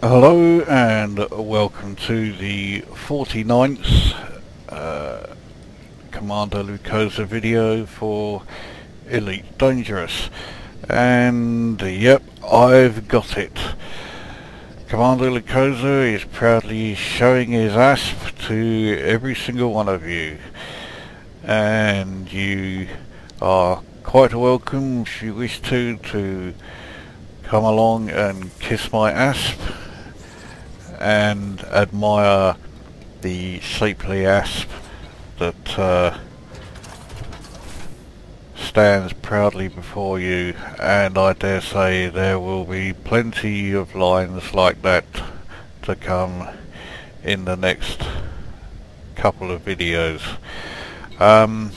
Hello and welcome to the 49th Commander Lucosa video for Elite Dangerous, and yep, I've got it. Commander Lucosa is proudly showing his ASP to every single one of you, and you are quite welcome if you wish to come along and kiss my ASP and admire the shapely ASP that stands proudly before you, and I dare say there will be plenty of lines like that to come in the next couple of videos. I've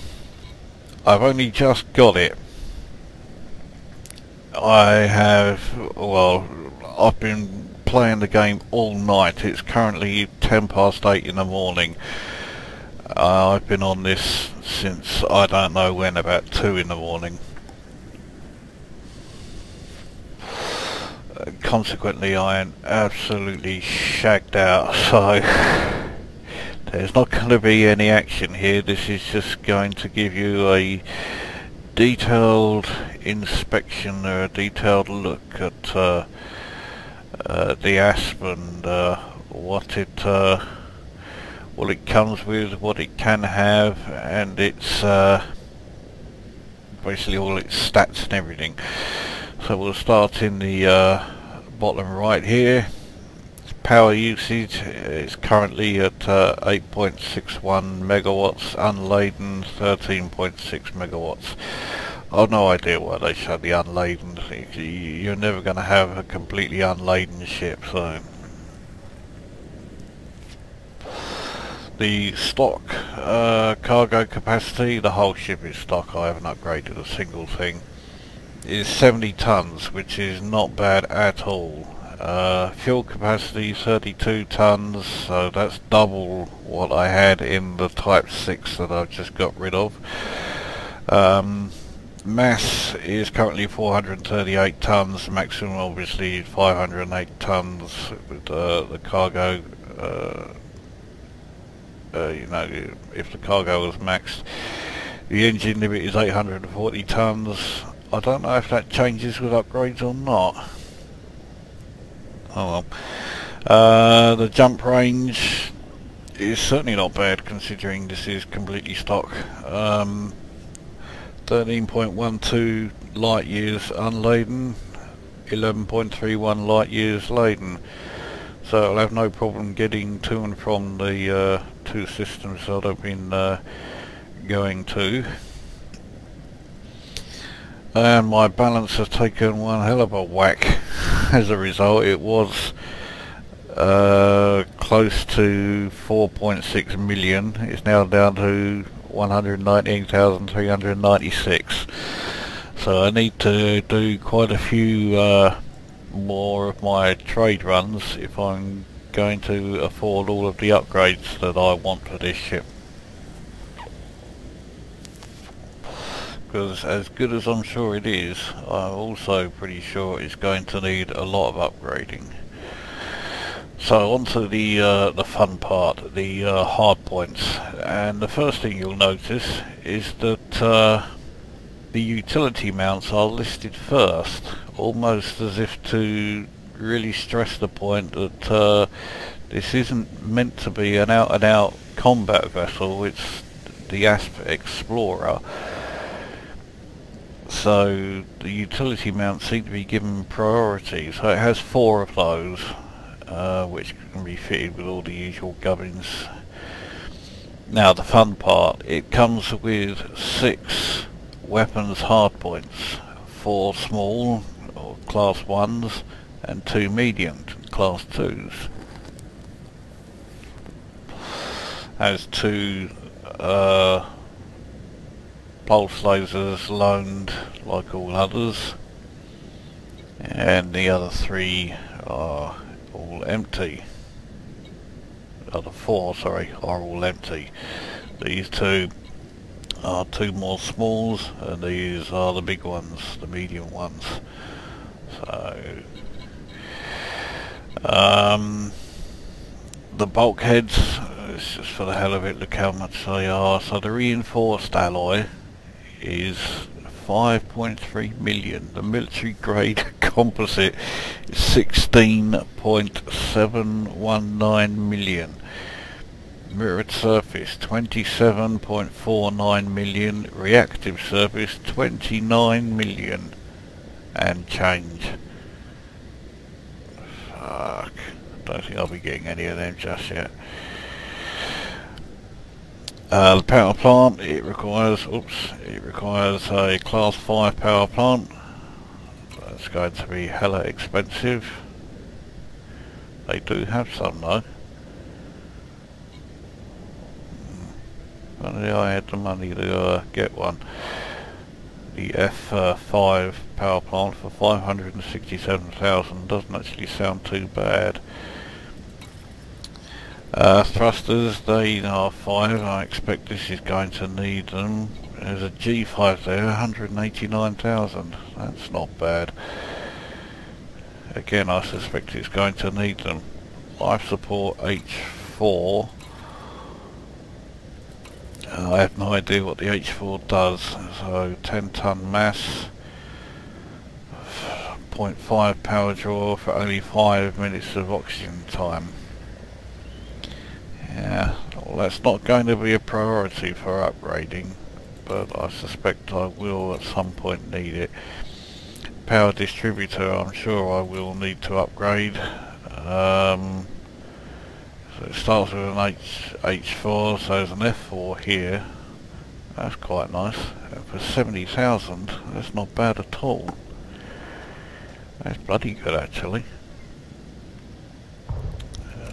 only just got it. I've been playing the game all night. It's currently 10 past 8 in the morning. I've been on this since I don't know when, about 2 in the morning. Consequently, I am absolutely shagged out, so there's not going to be any action here. This is just going to give you a detailed inspection or a detailed look at the ASP and what it comes with, what it can have, and its basically all its stats and everything. So we'll start in the bottom right here. Power usage is currently at 8.61 megawatts, unladen 13.6 megawatts. I've no idea why they show the unladen. You're never going to have a completely unladen ship, so. The stock cargo capacity, the whole ship is stock, I haven't upgraded a single thing, is 70 tons, which is not bad at all. Fuel capacity 32 tons, so that's double what I had in the Type 6 that I've just got rid of. Mass is currently 438 tons, maximum obviously 508 tons with the cargo. If the cargo was maxed. The engine limit is 840 tons. I don't know if that changes with upgrades or not. Oh well. The jump range is certainly not bad considering this is completely stock. 13.12 light years unladen, 11.31 light years laden. So I'll have no problem getting to and from the two systems that I've been going to. And my balance has taken one hell of a whack as a result. It was close to 4.6 million. It's now down to 119,396. So I need to do quite a few more of my trade runs if I'm going to afford all of the upgrades that I want for this ship. Because as good as I'm sure it is, I'm also pretty sure it's going to need a lot of upgrading. So on to the fun part, the hard points. And the first thing you'll notice is that the utility mounts are listed first, almost as if to really stress the point that this isn't meant to be an out-and-out combat vessel, it's the ASP Explorer. So the utility mounts seem to be given priority, so it has 4 of those, which can be fitted with all the usual gubbins. Now the fun part, it comes with 6 weapons hardpoints, 4 small or class 1s and 2 medium class 2s. Has 2 pulse lasers loaned like all others, and the other 3 are all empty. The other 4, sorry, are all empty. These 2 are 2 more smalls, and these are the big ones, the medium ones. So The bulkheads, it's just for the hell of it, look how much they are. So the reinforced alloy is 5.3 million. The military grade composite is 16.719 million. Mirrored surface 27.49 million. Reactive surface 29 million and change. Fuck, don't think I'll be getting any of them just yet. The power plant, it requires a class 5 power plant. That's going to be hella expensive. They do have some though. If only I had the money to get one. The F5 power plant for 567,000 doesn't actually sound too bad. Thrusters, they are 5. I expect this is going to need them. There's a G5 there, 189,000. That's not bad. Again, I suspect it's going to need them. Life support H4. I have no idea what the H4 does. So 10 ton mass, 0.5 power draw for only 5 minutes of oxygen time. Yeah, well, that's not going to be a priority for upgrading, but I suspect I will at some point need it. Power distributor, I'm sure I will need to upgrade. So it starts with an H4, so there's an F4 here. That's quite nice. And for 70,000, that's not bad at all. That's bloody good actually.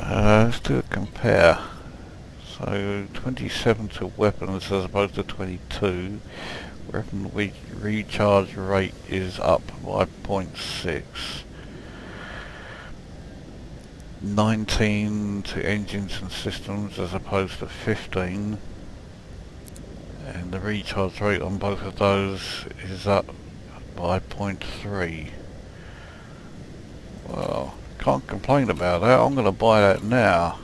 Let's do a compare. So 27 to weapons as opposed to 22. Weapon recharge rate is up by 0.6. 19 to engines and systems as opposed to 15. And the recharge rate on both of those is up by 0.3. Well, can't complain about that. I'm going to buy that now.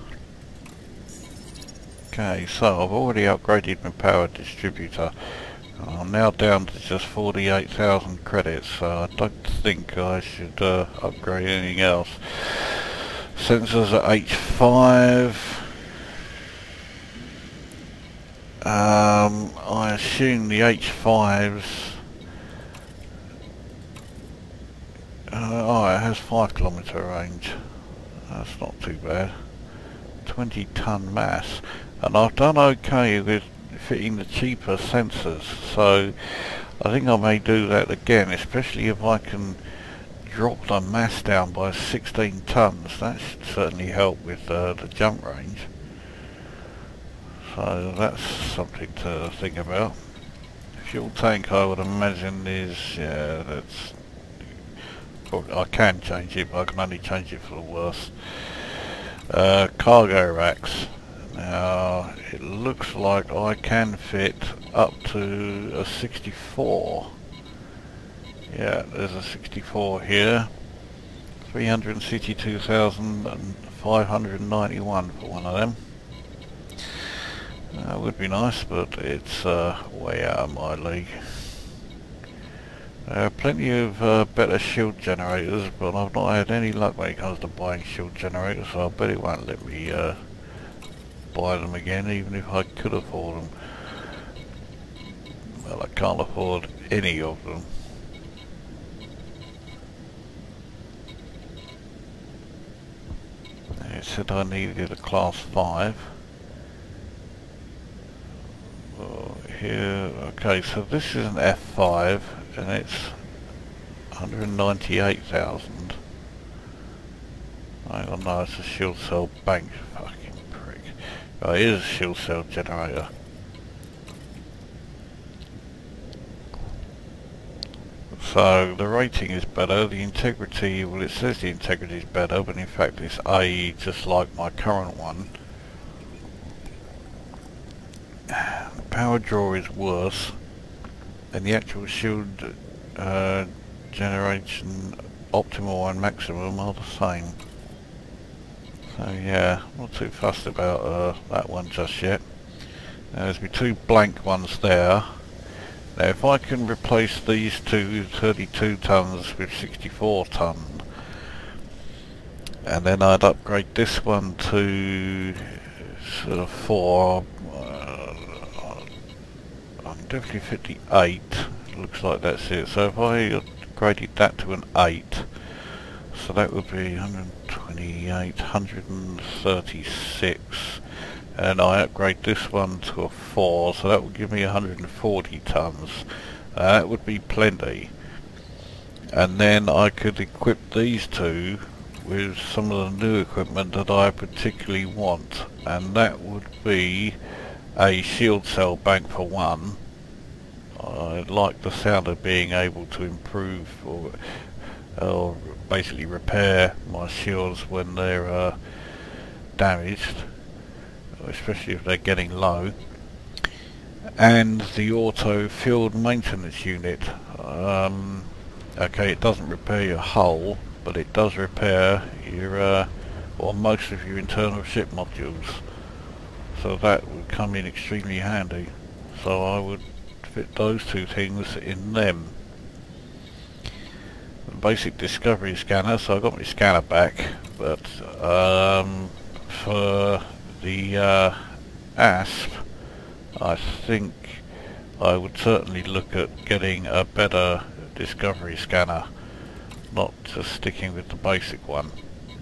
Okay, so I've already upgraded my power distributor. I'm now down to just 48,000 credits, so I don't think I should upgrade anything else. Sensors at H5. I assume the H5s... oh, it has 5 kilometre range. That's not too bad. 20 ton mass. And I've done okay with fitting the cheaper sensors, so I think I may do that again, especially if I can drop the mass down by 16 tons. That should certainly help with the jump range. So that's something to think about. Fuel tank, I would imagine, is, yeah, that's... I can change it, but I can only change it for the worse. Cargo racks. Now, it looks like I can fit up to a 64. Yeah, there's a 64 here. 362,591 for one of them. Would be nice, but it's way out of my league. Plenty of better shield generators, but I've not had any luck when it comes to buying shield generators, so I bet it won't let me buy them again, even if I could afford them. Well, I can't afford any of them. It said I needed a class 5. Here, okay, so this is an F5 and it's 198,000. I don't know, it's a shield cell bank. Fucking prick. Oh, it is a shield cell generator. So the rating is better, the integrity, well it says the integrity is better, but in fact it's A, just like my current one. The power draw is worse, and the actual shield generation optimal and maximum are the same. So yeah, not too fussed about that one just yet. There's my two blank ones there. Now if I can replace these two 32 tons with 64 ton, and then I'd upgrade this one to sort of 4, I can definitely fit the 8, looks like that's it. So if I upgraded that to an 8, so that would be 128, 136, and I upgrade this one to a 4, so that would give me 140 tons. That would be plenty. And then I could equip these two with some of the new equipment that I particularly want, and that would be a shield cell bank for one. I like the sound of being able to improve or basically repair my shields when they're damaged, especially if they're getting low. And the auto field maintenance unit. Okay, it doesn't repair your hull, but it does repair your or most of your internal ship modules, so that would come in extremely handy. So I would fit those two things in them. The basic discovery scanner, so I got my scanner back, but for the ASP, I think I would certainly look at getting a better discovery scanner, not just sticking with the basic one.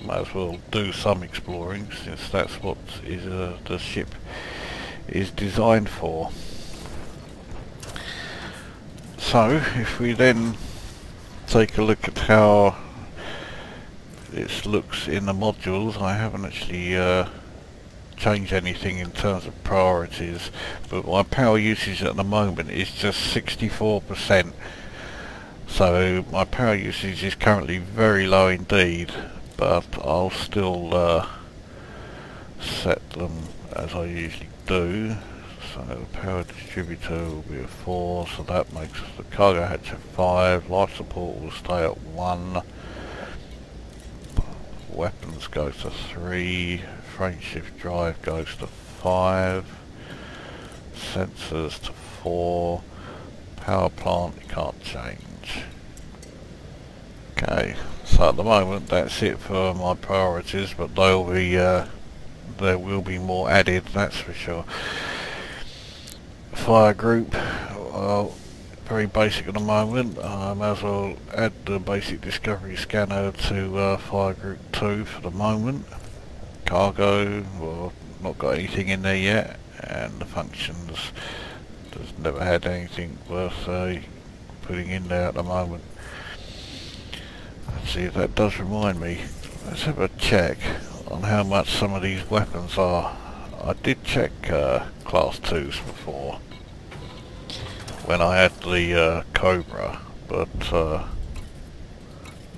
Might as well do some exploring, since that's what the ship is designed for. So if we then take a look at how this looks in the modules, I haven't actually changed anything in terms of priorities, but my power usage at the moment is just 64%. So my power usage is currently very low indeed, but I'll still set them as I usually do. So the power distributor will be a 4, so that makes the cargo hatch a 5, life support will stay at 1, weapons goes to 3, frame shift drive goes to 5, sensors to 4, power plant you can't change. Okay, so at the moment that's it for my priorities, but they'll be there will be more added, that's for sure. Fire group, well, very basic at the moment. I may as well add the basic discovery scanner to fire group 2 for the moment. Cargo, well, not got anything in there yet, and the functions, just never had anything worth putting in there at the moment. Let's see if that does remind me. Let's have a check on how much some of these weapons are. I did check class 2s before when I had the Cobra, but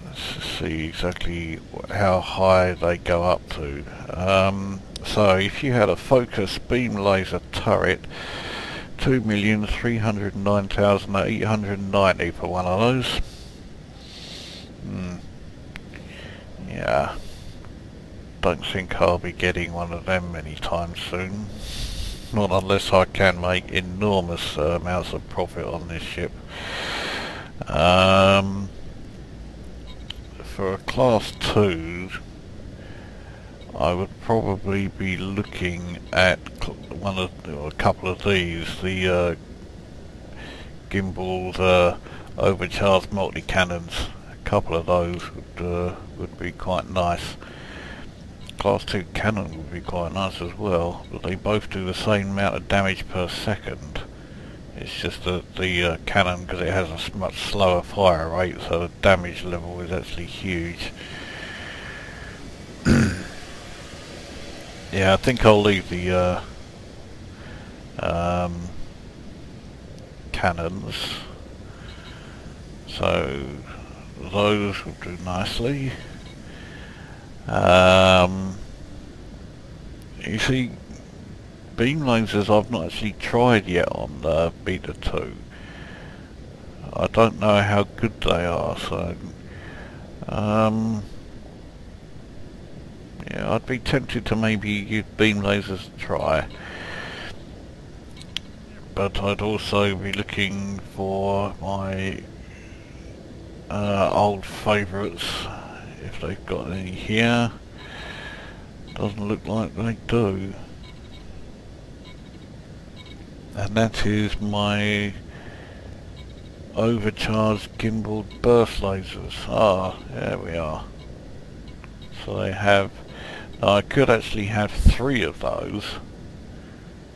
let's see exactly how high they go up to. So if you had a focus beam laser turret, 2,309,890 for one of those. Yeah, don't think I'll be getting one of them anytime soon. Not unless I can make enormous amounts of profit on this ship. For a class 2, I would probably be looking at one of, or a couple of these, the gimbaled overcharged multi-cannons. A couple of those would be quite nice. Class 2 cannon would be quite nice as well, but they both do the same amount of damage per second. It's just that the cannon, because it has a much slower fire rate, so the damage level is actually huge. Yeah, I think I'll leave the cannons. So those will do nicely. You see, beam lasers I've not actually tried yet on Beta 2. I don't know how good they are, so Yeah, I'd be tempted to maybe use beam lasers to try, but I'd also be looking for my old favourites, if they've got any here. Doesn't look like they do. And that is my overcharged gimbaled burst lasers. Ah, there we are. So they have... Now I could actually have 3 of those.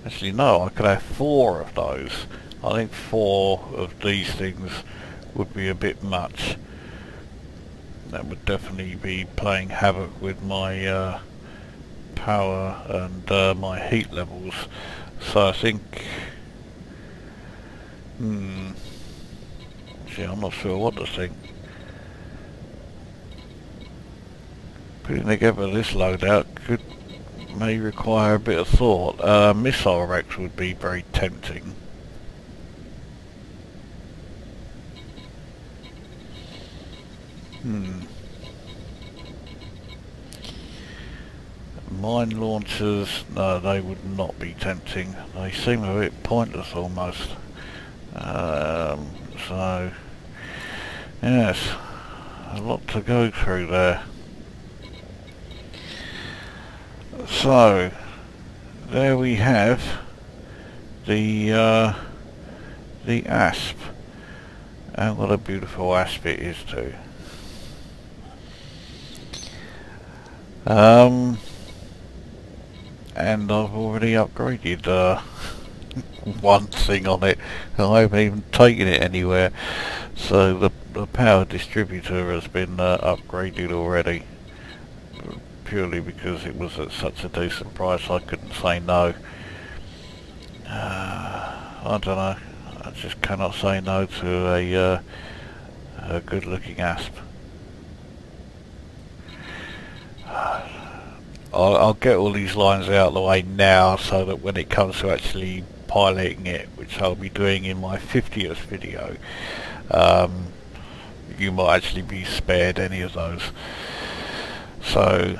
Actually no, I could have 4 of those. I think 4 of these things would be a bit much. That would definitely be playing havoc with my power and my heat levels. So I think... See, I'm not sure what to think. Putting together this loadout may require a bit of thought. Missile racks would be very tempting. Mine launchers, no, they would not be tempting. They seem a bit pointless almost. So, yes, a lot to go through there. So, there we have the ASP, and what a beautiful ASP it is too. And I've already upgraded one thing on it. I haven't even taken it anywhere, so the power distributor has been upgraded already, purely because it was at such a decent price I couldn't say no. I don't know, I just cannot say no to a good looking ASP. I'll get all these lines out of the way now so that when it comes to actually piloting it, which I'll be doing in my 50th video, you might actually be spared any of those. So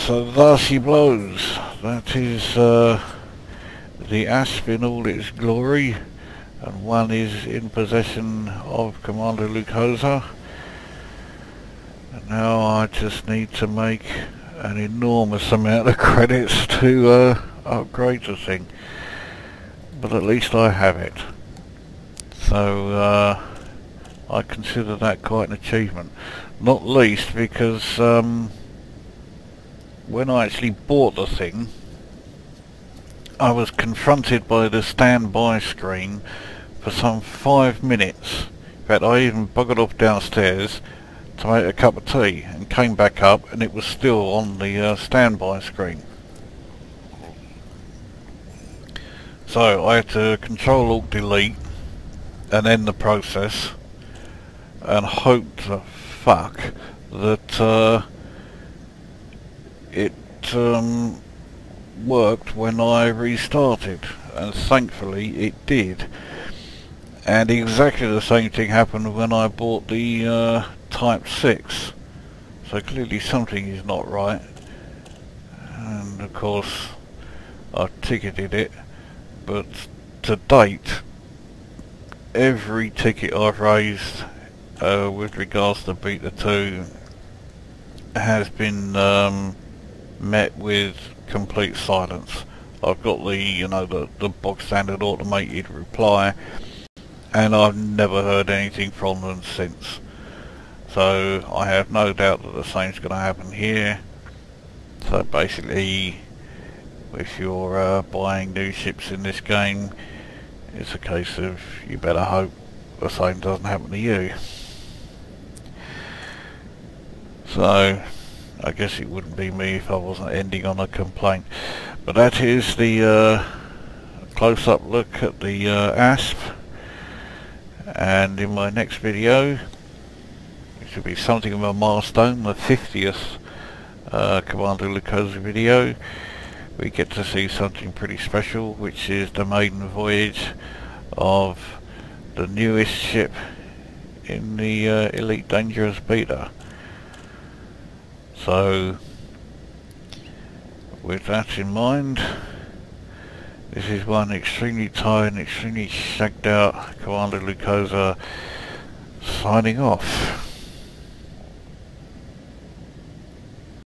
thus she blows. That is the ASP in all its glory, and one is in possession of Commander Lucosa. And now I just need to make an enormous amount of credits to upgrade the thing, but at least I have it. So I consider that quite an achievement, not least because when I actually bought the thing, I was confronted by the standby screen for some 5 minutes. In fact, I even buggered off downstairs to make a cup of tea and came back up and it was still on the standby screen. So I had to Control-Alt-Delete and end the process and hope to fuck that it worked when I restarted, and thankfully it did. And exactly the same thing happened when I bought the Type 6, so clearly something is not right, and of course I've ticketed it, but to date every ticket I've raised with regards to Beta 2 has been met with complete silence. I've got the bog standard automated reply, and I've never heard anything from them since. So I have no doubt that the same's going to happen here. So basically, if you're buying new ships in this game, it's a case of you better hope the same doesn't happen to you. So I guess it wouldn't be me if I wasn't ending on a complaint. But that is the close-up look at the ASP, and in my next video, which will be something of a milestone, the 50th Commander Lucosa video, we get to see something pretty special, which is the maiden voyage of the newest ship in the Elite Dangerous Beta. So with that in mind, this is one extremely tired and extremely shagged out Commander Lucosa signing off.